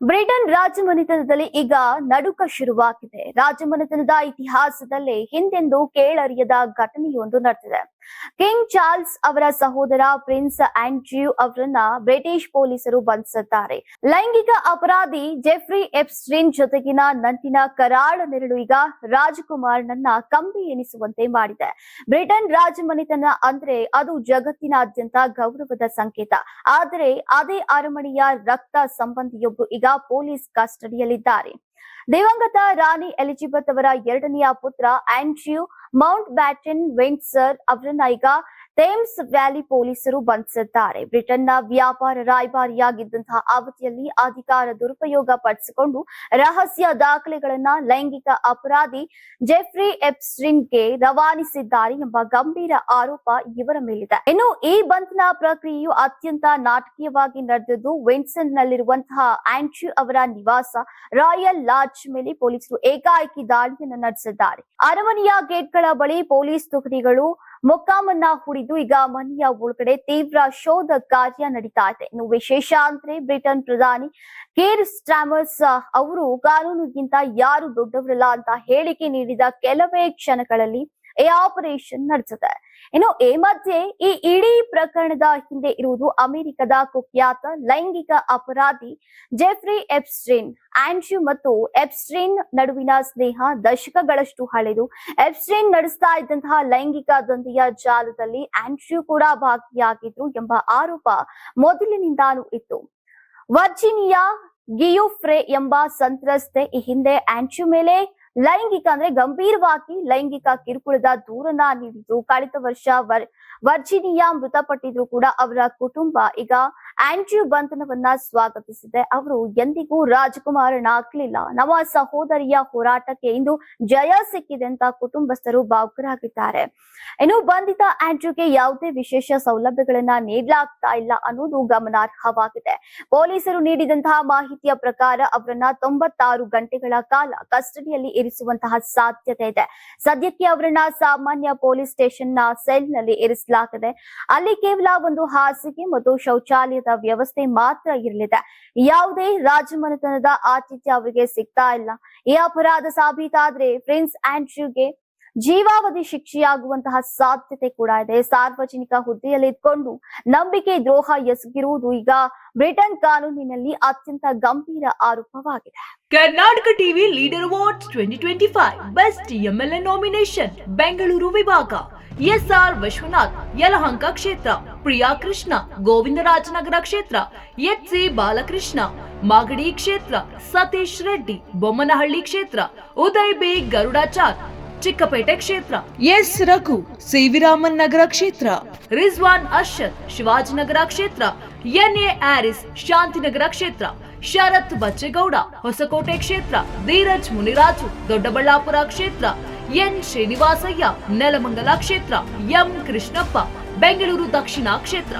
Britain ರಾಜಮನೆತನದಲ್ಲಿ ಈಗ ನಡುಕ ಶುರುವಾಗಿದೆ. ರಾಜಮನೆತನದ ಇತಿಹಾಸದಲ್ಲೇ ಹಿಂದೆಂದೂ ಕೇಳರಿಯದ ಘಟನೆಯೊಂದು ನಡೆದಿದೆ. ಕಿಂಗ್ ಚಾರ್ಲ್ಸ್ ಅವರ ಸಹೋದರ ಪ್ರಿನ್ಸ್ ಆಂಡ್ರ್ಯೂ ಅವರನ್ನ ಬ್ರಿಟಿಷ್ ಪೊಲೀಸರು ಬಂಧಿಸಿದ್ದಾರೆ. ಲೈಂಗಿಕ ಅಪರಾಧಿ ಜೆಫ್ರಿ ಎಪ್ಸ್ಟೀನ್ ಜೊತೆಗಿನ ನಂಟಿನ ಕರಾಳ ನೆರಳು ಈಗ ರಾಜಕುಮಾರನನ್ನ ಕಂಬಿ ಎನಿಸುವಂತೆ ಮಾಡಿದೆ. ಬ್ರಿಟನ್ ರಾಜಮನೆತನ ಅಂದ್ರೆ ಅದು ಜಗತ್ತಿನಾದ್ಯಂತ ಗೌರವದ ಸಂಕೇತ. ಆದರೆ ಅದೇ ಅರಮನೆಯ ರಕ್ತ ಸಂಬಂಧಿಯೊಬ್ಬರು ಈಗ ಪೊಲೀಸ್ ಕಸ್ಟಡಿಯಲ್ಲಿದ್ದಾರೆ. ದಿವಂಗತ ರಾಣಿ ಎಲಿಜಬೆತ್ ಅವರ ಎರಡನೆಯ ಪುತ್ರ ಆಂಡ್ರ್ಯೂ ಮೌಂಟ್ ಬ್ಯಾಟನ್ ವಿಂಡ್ಸರ್ ಅವರನ್ನ ಈಗ ಥೇಮ್ಸ್ ವ್ಯಾಲಿ ಪೊಲೀಸರು ಬಂಧಿಸಿದ್ದಾರೆ. ಬ್ರಿಟನ್ನ ವ್ಯಾಪಾರ ರಾಯಭಾರಿಯಾಗಿದ್ದಂತಹ ಅವಧಿಯಲ್ಲಿ ಅಧಿಕಾರ ದುರುಪಯೋಗ ಪಡಿಸಿಕೊಂಡು ರಹಸ್ಯ ದಾಖಲೆಗಳನ್ನ ಲೈಂಗಿಕ ಅಪರಾಧಿ ಜೆಫ್ರಿ ಎಪ್ಸ್ಟೀನ್ಗೆ ರವಾನಿಸಿದ್ದಾರೆ ಎಂಬ ಗಂಭೀರ ಆರೋಪ ಇವರ ಮೇಲಿದೆ. ಇನ್ನು ಈ ಬಂಧನ ಪ್ರಕ್ರಿಯೆಯು ಅತ್ಯಂತ ನಾಟಕೀಯವಾಗಿ ನಡೆದಿದ್ದು ವಿಂಡ್ಸರ್ ನಲ್ಲಿರುವಂತಹ ಆಂಡ್ರ್ಯೂ ಅವರ ನಿವಾಸ ರಾಯಲ್ ಲಾಡ್ಜ್ ಮೇಲೆ ಪೊಲೀಸರು ಏಕಾಏಕಿ ದಾಳಿಯನ್ನು ನಡೆಸಿದ್ದಾರೆ. ಅರಮನೆಯ ಗೇಟ್ಗಳ ಬಳಿ ಪೊಲೀಸ್ ತುಕಡಿಗಳು ಮೊಕ್ಕಾಮನ್ನ ಹೂಡಿದ್ದು ಈಗ ಮನೆಯ ಒಳಗಡೆ ತೀವ್ರ ಶೋಧ ಕಾರ್ಯ ನಡೀತಾ ಇದೆ. ಇನ್ನು ವಿಶೇಷ ಅಂದ್ರೆ ಬ್ರಿಟನ್ ಪ್ರಧಾನಿ ಕೀರ್ ಸ್ಟಾರ್ಮರ್ಸ್ ಅವರು ಕಾನೂನಿಗಿಂತ ಯಾರು ದೊಡ್ಡವರಲ್ಲ ಅಂತ ಹೇಳಿಕೆ ನೀಡಿದ ಕೆಲವೇ ಕ್ಷಣಗಳಲ್ಲಿ ಈ ಆಪರೇಷನ್ ನಡೆಸಿದೆ. ಇನ್ನು ಈ ಮಧ್ಯೆ ಈ ಇಡೀ ಪ್ರಕರಣದ ಹಿಂದೆ ಇರುವುದು ಅಮೆರಿಕದ ಕುಖ್ಯಾತ ಲೈಂಗಿಕ ಅಪರಾಧಿ ಜೆಫ್ರಿ ಎಪ್ಸ್ಟೀನ್. ಆಂಡ್ರ್ಯೂ ಮತ್ತು ಎಪ್ಸ್ಟೀನ್ ನಡುವಿನ ಸ್ನೇಹ ದಶಕಗಳಷ್ಟು ಹಳೆದು. ಎಪ್ಸ್ಟೀನ್ ನಡೆಸ್ತಾ ಇದ್ದಂತಹ ಲೈಂಗಿಕ ದಂಧೆಯ ಜಾಲದಲ್ಲಿ ಆಂಡ್ರ್ಯೂ ಕೂಡ ಭಾಗಿಯಾಗಿದ್ರು ಎಂಬ ಆರೋಪ ಮೊದಲಿನಿಂದಾನೂ ಇತ್ತು. ವರ್ಜಿನಿಯಾ ಗಿಯುಫ್ರೆ ಎಂಬ ಸಂತ್ರಸ್ತೆ ಈ ಹಿಂದೆ ಆಂಡ್ರ್ಯೂ ಮೇಲೆ ಗಂಭೀರವಾಗಿ ಲೈಂಗಿಕ ಕಿರುಕುಳದ ದೂರನ್ನ ನೀಡಿದ್ರು. ಕಳೆದ ವರ್ಷ ವರ್ಜಿನಿಯಾ ಮೃತಪಟ್ಟಿದ್ರು ಕೂಡ ಅವರ ಕುಟುಂಬ ಈಗ ಆಂಡ್ರ್ಯೂ ಬಂಧನವನ್ನ ಸ್ವಾಗತಿಸಿದೆ. ಅವರು ಎಂದಿಗೂ ರಾಜಕುಮಾರನಾಗ್ಲಿಲ್ಲ. ನಮ್ಮ ಸಹೋದರಿಯ ಹೋರಾಟಕ್ಕೆ ಇಂದು ಜಯ ಸಿಕ್ಕಿದೆ ಅಂತ ಕುಟುಂಬಸ್ಥರು ಭಾವುಕರಾಗಿದ್ದಾರೆ. ಇನ್ನು ಬಂಧಿತ ಆಂಡ್ರ್ಯೂಗೆ ಯಾವುದೇ ವಿಶೇಷ ಸೌಲಭ್ಯಗಳನ್ನ ನೀಡಲಾಗ್ತಾ ಇಲ್ಲ ಅನ್ನೋದು ಗಮನಾರ್ಹವಾಗಿದೆ. ಪೊಲೀಸರು ನೀಡಿದಂತಹ ಮಾಹಿತಿಯ ಪ್ರಕಾರ ಅವರನ್ನ 96 ಗಂಟೆಗಳ ಕಾಲ ಕಸ್ಟಡಿಯಲ್ಲಿ ಇರಿಸುವಂತಹ ಸಾಧ್ಯತೆ ಇದೆ. ಸದ್ಯಕ್ಕೆ ಅವರನ್ನ ಸಾಮಾನ್ಯ ಪೊಲೀಸ್ ಸ್ಟೇಷನ್ ನ ಸೆಲ್ ನಲ್ಲಿ ಇರಿಸಲಾಗಿದೆ. ಅಲ್ಲಿ ಕೇವಲ ಒಂದು ಹಾಸಿಗೆ ಮತ್ತು ಶೌಚಾಲಯದ ವ್ಯವಸ್ಥೆ ಮಾತ್ರ ಇರಲಿದೆ. ಯಾವುದೇ ರಾಜಮನೆತನದ ಆತಿಥ್ಯ ಅವರಿಗೆ ಸಿಗ್ತಾ ಇಲ್ಲ. ಈ ಅಪರಾಧ ಸಾಬೀತಾದ್ರೆ ಪ್ರಿನ್ಸ್ ಆಂಡ್ರ್ಯೂಗೆ ಜೀವಾವಧಿ ಶಿಕ್ಷೆಯಾಗುವಂತಹ ಸಾಧ್ಯತೆ ಕೂಡ ಇದೆ. ಸಾರ್ವಜನಿಕ ಹುದ್ದೆಯಲ್ಲಿ ಇದ್ಕೊಂಡು ನಂಬಿಕೆ ದ್ರೋಹ ಎಸಗಿರುವುದು ಈಗ ಬ್ರಿಟನ್ ಕಾನೂನಿನಲ್ಲಿ ಅತ್ಯಂತ ಗಂಭೀರ ಆರೋಪವಾಗಿದೆ. Karnataka TV leader awards 2025 best MLA nomination Bengaluru ವಿಭಾಗ ಎಸ್ಆರ್ ವಿಶ್ವನಾಥ್ ಯಲಹಂಕ ಕ್ಷೇತ್ರ, ಪ್ರಿಯಾ ಕೃಷ್ಣ ಗೋವಿಂದರಾಜನಗರ ಕ್ಷೇತ್ರ, ಎಚ್ಸಿ ಬಾಲಕೃಷ್ಣ ಮಾಗಡಿ ಕ್ಷೇತ್ರ, ಸತೀಶ್ ರೆಡ್ಡಿ ಬೊಮ್ಮನಹಳ್ಳಿ ಕ್ಷೇತ್ರ, ಉದಯ್ ಬಿ ಗರುಡಾಚಾರ್ ಚಿಕ್ಕಪೇಟೆ ಕ್ಷೇತ್ರ, ಎಸ್ ರಘು ಸಿವಿರಾಮನ್ ನಗರ ಕ್ಷೇತ್ರ, ರಿಜ್ವಾನ್ ಅರ್ಷದ್ ಶಿವಾಜಿನಗರ ಕ್ಷೇತ್ರ, ಎನ್ಎ ಆರಿಸ್ ಶಾಂತಿನಗರ ಕ್ಷೇತ್ರ, ಶರತ್ ಬಚ್ಚೇಗೌಡ ಹೊಸಕೋಟೆ ಕ್ಷೇತ್ರ, ಧೀರಜ್ ಮುನಿರಾಜು ದೊಡ್ಡಬಳ್ಳಾಪುರ ಕ್ಷೇತ್ರ, ಎನ್ ಶ್ರೀನಿವಾಸಯ್ಯ ನೆಲಮಂಗಲ ಕ್ಷೇತ್ರ, ಎಂ ಕೃಷ್ಣಪ್ಪ ಬೆಂಗಳೂರು ದಕ್ಷಿಣ ಕ್ಷೇತ್ರ.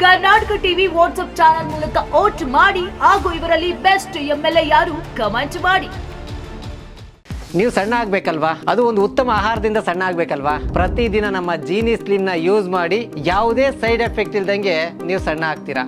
ಕರ್ನಾಟಕ ಟಿವಿ ವಾಟ್ಸ್ಆಪ್ ಚಾನೆಲ್ ಮೂಲಕ ವೋಟ್ ಮಾಡಿ ಹಾಗೂ ಇವರಲ್ಲಿ ಬೆಸ್ಟ್ ಎಂಎಲ್ಎ ಯಾರು ಕಮೆಂಟ್ ಮಾಡಿ. ನೀವು ಸಣ್ಣ ಆಗ್ಬೇಕಲ್ವಾ? ಅದು ಒಂದು ಉತ್ತಮ ಆಹಾರದಿಂದ ಸಣ್ಣ ಆಗ್ಬೇಕಲ್ವಾ? ಪ್ರತಿದಿನ ನಮ್ಮ ಜೀನಿ ಸ್ಲಿಮ್ ನ ಯೂಸ್ ಮಾಡಿ ಯಾವುದೇ ಸೈಡ್ ಎಫೆಕ್ಟ್ ಇಲ್ದಂಗೆ ನೀವು ಸಣ್ಣ ಆಗ್ತೀರಾ.